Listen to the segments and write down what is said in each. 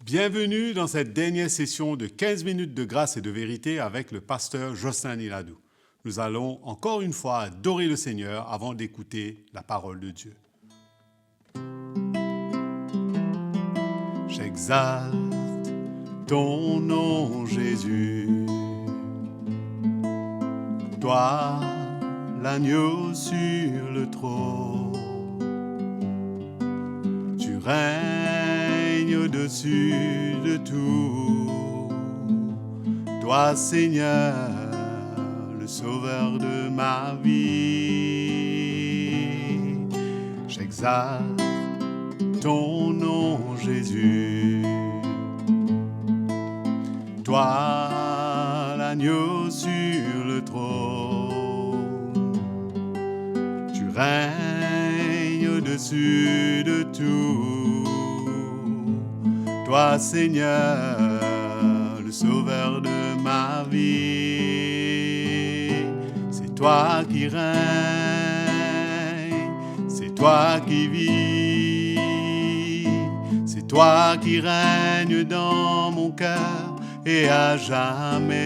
Bienvenue dans cette dernière session de 15 minutes de grâce et de vérité avec le pasteur Jocelyn Iladou. Nous allons encore une fois adorer le Seigneur avant d'écouter la parole de Dieu. J'exalte ton nom, Jésus. Toi, l'agneau sur le trône, tu règnes au-dessus de tout. Toi, Seigneur, le sauveur de ma vie. J'exalte ton nom, Jésus. Toi, l'agneau sur le trône, tu règnes au-dessus de tout. Toi, Seigneur, le sauveur de ma vie. C'est toi qui règnes, c'est toi qui vis. C'est toi qui règnes dans mon cœur et à jamais.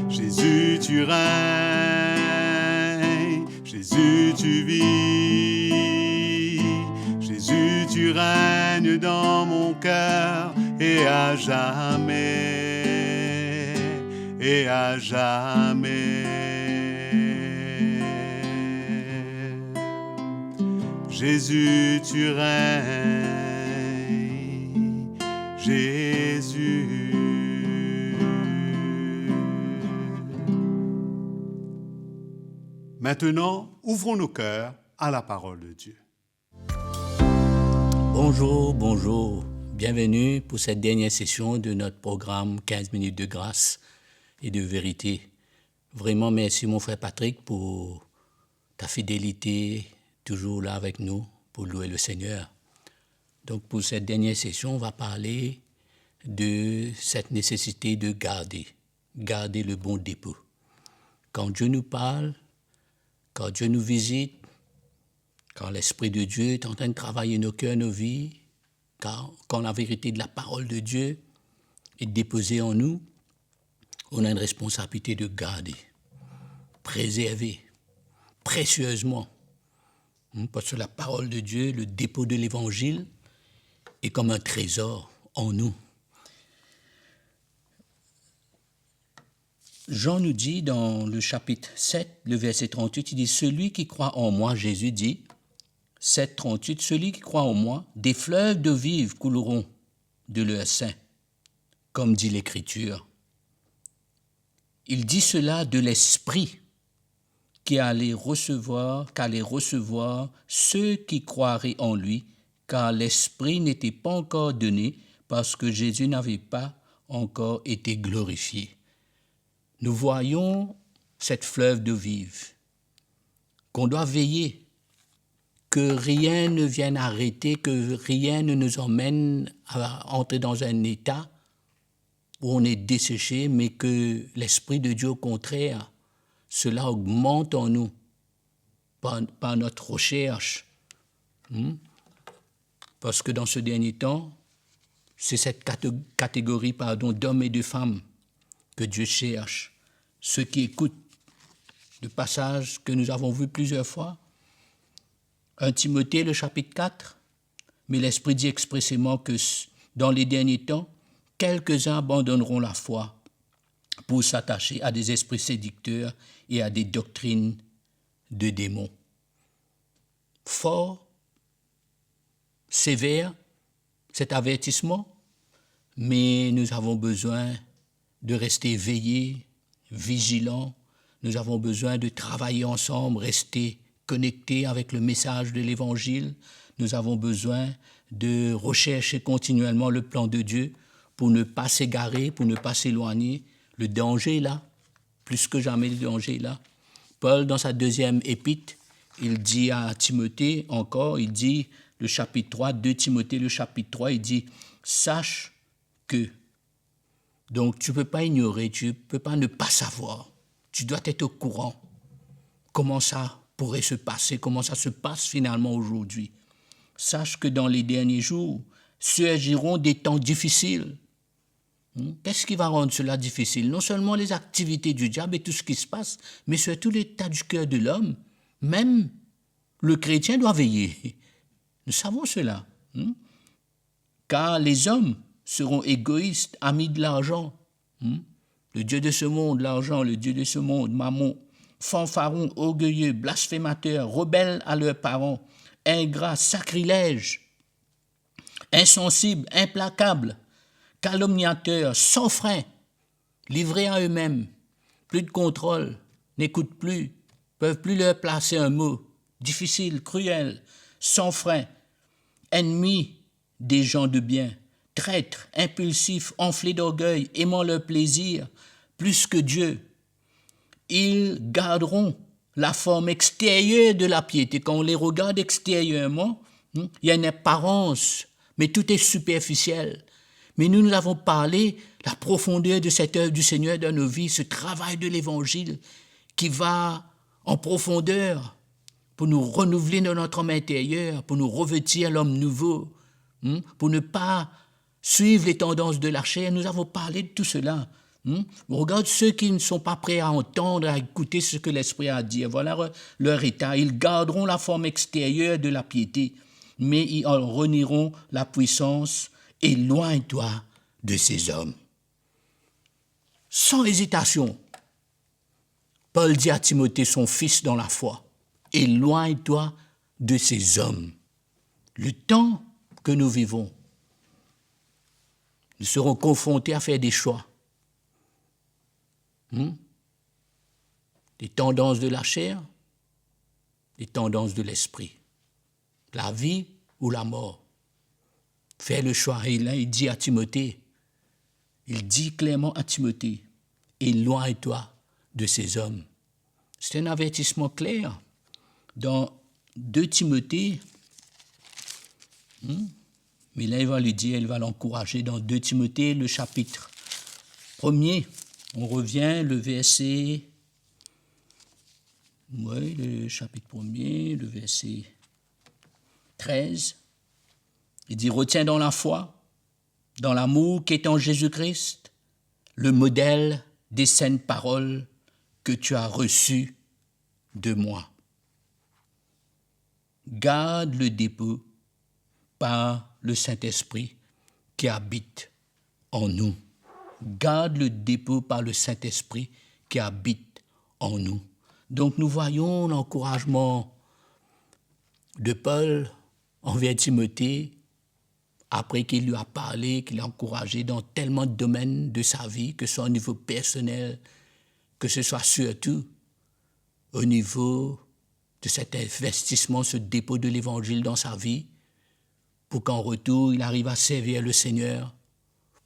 Jésus, tu règnes, Jésus, tu vis. Jésus, tu règnes dans mon cœur et à jamais, et à jamais. Jésus, tu règnes, Jésus. Maintenant, ouvrons nos cœurs à la parole de Dieu. Bonjour, bienvenue pour cette dernière session de notre programme 15 minutes de grâce et de vérité. Vraiment merci mon frère Patrick pour ta fidélité, toujours là avec nous pour louer le Seigneur. Donc pour cette dernière session, on va parler de cette nécessité de garder le bon dépôt. Quand Dieu nous parle, quand Dieu nous visite, quand l'Esprit de Dieu est en train de travailler nos cœurs, nos vies, quand la vérité de la parole de Dieu est déposée en nous, on a une responsabilité de garder, préserver précieusement. Parce que la parole de Dieu, le dépôt de l'Évangile, est comme un trésor en nous. Jean nous dit dans le chapitre 7, le verset 38, il dit « Celui qui croit en moi, Jésus dit, 7, 38, celui qui croit en moi, des fleuves de vive couleront de leur sein, comme dit l'Écriture. Il dit cela de l'Esprit qu'allaient recevoir ceux qui croiraient en lui, car l'Esprit n'était pas encore donné parce que Jésus n'avait pas encore été glorifié. » Nous voyons cette fleuve de vive, qu'on doit veiller, que rien ne vienne arrêter, que rien ne nous emmène à entrer dans un état où on est desséché, mais que l'Esprit de Dieu, au contraire, cela augmente en nous par notre recherche. Parce que dans ce dernier temps, c'est cette catégorie d'hommes et de femmes que Dieu cherche. Ceux qui écoutent le passage que nous avons vu plusieurs fois, 1 Timothée, le chapitre 4, mais l'Esprit dit expressément que dans les derniers temps, quelques-uns abandonneront la foi pour s'attacher à des esprits séducteurs et à des doctrines de démons. Fort, sévère, cet avertissement, mais nous avons besoin de rester veillés, vigilants. Nous avons besoin de travailler ensemble, rester connectés avec le message de l'Évangile. Nous avons besoin de rechercher continuellement le plan de Dieu pour ne pas s'égarer, pour ne pas s'éloigner. Le danger est là, plus que jamais le danger est là. Paul, dans sa deuxième épître, il dit à Timothée encore, il dit, le chapitre 3, 2 Timothée, le chapitre 3, il dit « Sache que ». Donc, tu ne peux pas ignorer, tu ne peux pas ne pas savoir. Tu dois être au courant. Comment ça pourrait se passer, comment ça se passe finalement aujourd'hui. Sache que dans les derniers jours, surgiront des temps difficiles. Qu'est-ce qui va rendre cela difficile? Non seulement les activités du diable et tout ce qui se passe, mais surtout l'état du cœur de l'homme. Même le chrétien doit veiller. Nous savons cela. Car les hommes seront égoïstes, amis de l'argent. Le Dieu de ce monde, l'argent, le Dieu de ce monde, Mammon, fanfarons, orgueilleux, blasphémateurs, rebelles à leurs parents, ingrats, sacrilèges, insensibles, implacables, calomniateurs, sans frein, livrés à eux-mêmes, plus de contrôle, n'écoutent plus, peuvent plus leur placer un mot, difficile, cruel, sans frein, ennemis des gens de bien, traîtres, impulsifs, enflés d'orgueil, aimant leur plaisir plus que Dieu. Ils garderont la forme extérieure de la piété. Quand on les regarde extérieurement, il y a une apparence, mais tout est superficiel. Mais nous avons parlé la profondeur de cette œuvre du Seigneur dans nos vies, ce travail de l'Évangile qui va en profondeur pour nous renouveler dans notre homme intérieur, pour nous revêtir l'homme nouveau, pour ne pas suivre les tendances de la chair. Nous avons parlé de tout cela. On regarde ceux qui ne sont pas prêts à entendre, à écouter ce que l'Esprit a à dire. Voilà leur état. Ils garderont la forme extérieure de la piété, mais ils en renieront la puissance. Éloigne-toi de ces hommes. Sans hésitation, Paul dit à Timothée, son fils dans la foi, éloigne-toi de ces hommes. Le temps que nous vivons, nous serons confrontés à faire des choix. Des tendances de la chair, des tendances de l'esprit. La vie ou la mort. Fais le choix. Et là, il dit à Timothée, il dit clairement à Timothée, éloigne-toi de ces hommes. C'est un avertissement clair. Dans 2 Timothée, mais là, il va lui dire, il va l'encourager dans 2 Timothée, le chapitre 1er. On revient, le verset, le chapitre 1er, le verset 13. Il dit, retiens dans la foi, dans l'amour qui est en Jésus-Christ, le modèle des saintes paroles que tu as reçues de moi. Garde le dépôt par le Saint-Esprit qui habite en nous. Garde le dépôt par le Saint-Esprit qui habite en nous. Donc nous voyons l'encouragement de Paul envers Timothée, après qu'il lui a parlé, qu'il l'a encouragé dans tellement de domaines de sa vie, que ce soit au niveau personnel, que ce soit surtout au niveau de cet investissement, ce dépôt de l'Évangile dans sa vie, pour qu'en retour, il arrive à servir le Seigneur,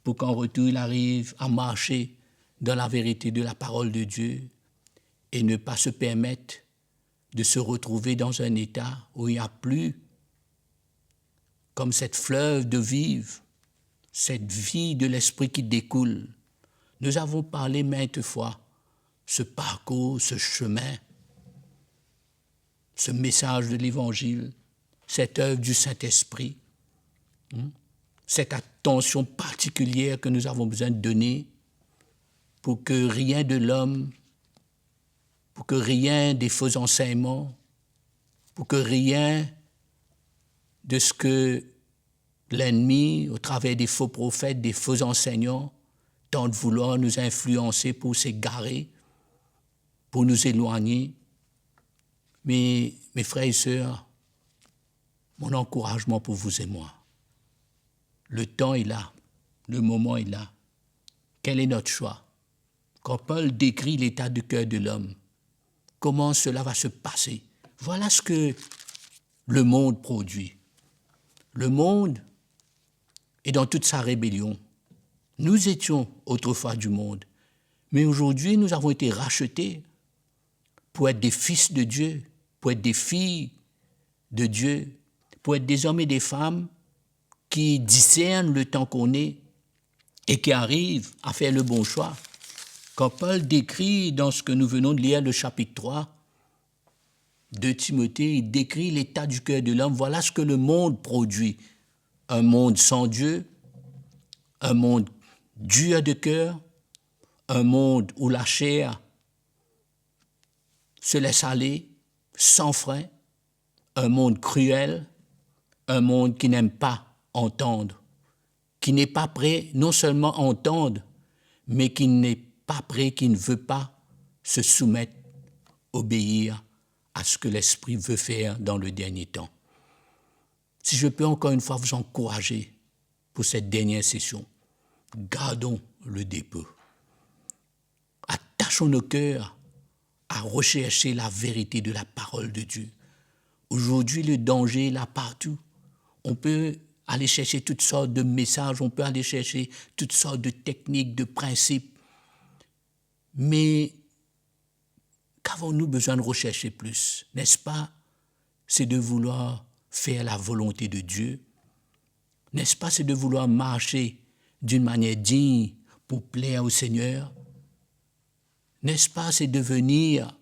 pour qu'en retour, il arrive à marcher dans la vérité de la parole de Dieu et ne pas se permettre de se retrouver dans un état où il n'y a plus comme cette fleuve de vive, cette vie de l'esprit qui découle. Nous avons parlé maintes fois, ce parcours, ce chemin, ce message de l'Évangile, cette œuvre du Saint-Esprit, cette attention particulière que nous avons besoin de donner pour que rien de l'homme, pour que rien des faux enseignements, pour que rien de ce que l'ennemi, au travers des faux prophètes, des faux enseignants, tente de vouloir nous influencer pour s'égarer, pour nous éloigner. Mais mes frères et sœurs, mon encouragement pour vous et moi, le temps est là, le moment est là. Quel est notre choix? Quand Paul décrit l'état du cœur de l'homme, comment cela va se passer? Voilà ce que le monde produit. Le monde est dans toute sa rébellion. Nous étions autrefois du monde, mais aujourd'hui nous avons été rachetés pour être des fils de Dieu, pour être des filles de Dieu, pour être des hommes et des femmes qui discernent le temps qu'on est et qui arrivent à faire le bon choix. Quand Paul décrit dans ce que nous venons de lire, le chapitre 3 de Timothée, il décrit l'état du cœur de l'homme. Voilà ce que le monde produit. un monde sans Dieu, un monde dur de cœur, un monde où la chair se laisse aller, sans frein, un monde cruel, un monde qui n'aime pas entendre, qui n'est pas prêt non seulement à entendre, mais qui n'est pas prêt, qui ne veut pas se soumettre, obéir à ce que l'Esprit veut faire dans le dernier temps. Si je peux encore une fois vous encourager pour cette dernière session, gardons le dépôt. Attachons nos cœurs à rechercher la vérité de la parole de Dieu. Aujourd'hui, le danger est là partout. On peut aller chercher toutes sortes de messages, on peut aller chercher toutes sortes de techniques, de principes. Mais qu'avons-nous besoin de rechercher plus? N'est-ce pas? C'est de vouloir faire la volonté de Dieu. N'est-ce pas? C'est de vouloir marcher d'une manière digne pour plaire au Seigneur. N'est-ce pas? C'est devenir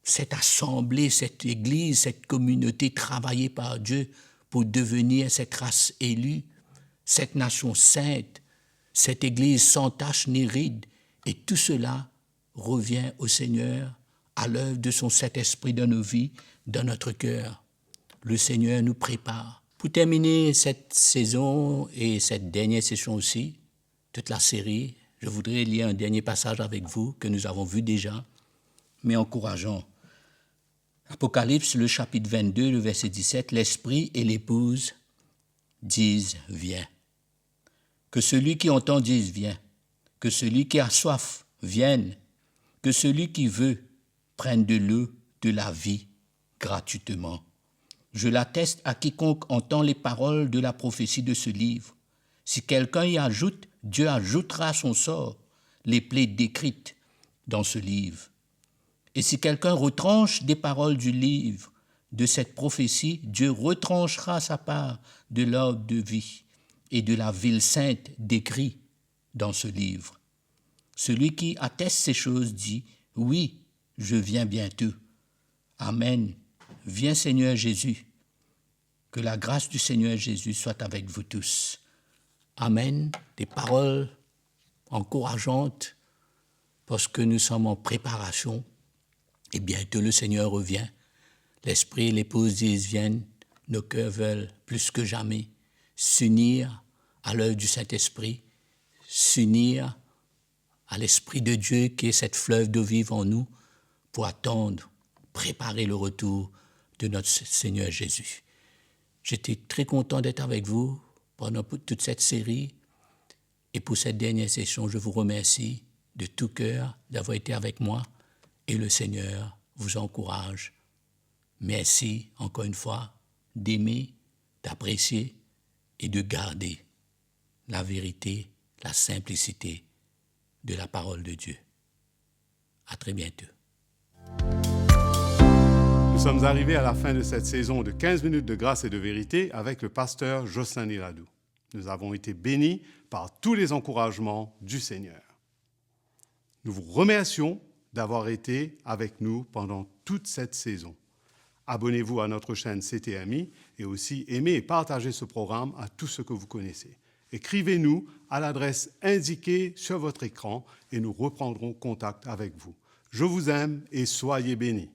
cette assemblée, cette église, cette communauté travaillée par Dieu pour devenir cette race élue, cette nation sainte, cette église sans tache ni ride. Et tout cela revient au Seigneur à l'œuvre de son Saint-Esprit dans nos vies, dans notre cœur. Le Seigneur nous prépare. Pour terminer cette saison et cette dernière session aussi, toute la série, je voudrais lire un dernier passage avec vous que nous avons vu déjà, mais encourageant. Apocalypse, le chapitre 22, le verset 17, « L'Esprit et l'Épouse disent « Viens ». Que celui qui entend dise « Viens ». Que celui qui a soif vienne. Que celui qui veut prenne de l'eau de la vie gratuitement. Je l'atteste à quiconque entend les paroles de la prophétie de ce livre. Si quelqu'un y ajoute, Dieu ajoutera à son sort les plaies décrites dans ce livre. Et si quelqu'un retranche des paroles du livre de cette prophétie, Dieu retranchera sa part de l'arbre de vie et de la ville sainte décrit dans ce livre. Celui qui atteste ces choses dit, « Oui, je viens bientôt. » Amen. Viens Seigneur Jésus. Que la grâce du Seigneur Jésus soit avec vous tous. Amen. Des paroles encourageantes parce que nous sommes en préparation. Et bientôt le Seigneur revient. L'Esprit et l'Épouse disent, viennent. Nos cœurs veulent plus que jamais s'unir à l'œuvre du Saint-Esprit, s'unir à l'Esprit de Dieu qui est cette fleuve d'eau vive en nous pour attendre, préparer le retour de notre Seigneur Jésus. J'étais très content d'être avec vous pendant toute cette série et pour cette dernière session, je vous remercie de tout cœur d'avoir été avec moi. Et le Seigneur vous encourage. Merci, encore une fois, d'aimer, d'apprécier et de garder la vérité, la simplicité de la parole de Dieu. À très bientôt. Nous sommes arrivés à la fin de cette saison de 15 minutes de grâce et de vérité avec le pasteur Jocelyn Iladou. Nous avons été bénis par tous les encouragements du Seigneur. Nous vous remercions d'avoir été avec nous pendant toute cette saison. Abonnez-vous à notre chaîne CTMI et aussi aimez et partagez ce programme à tous ceux que vous connaissez. Écrivez-nous à l'adresse indiquée sur votre écran et nous reprendrons contact avec vous. Je vous aime et soyez bénis.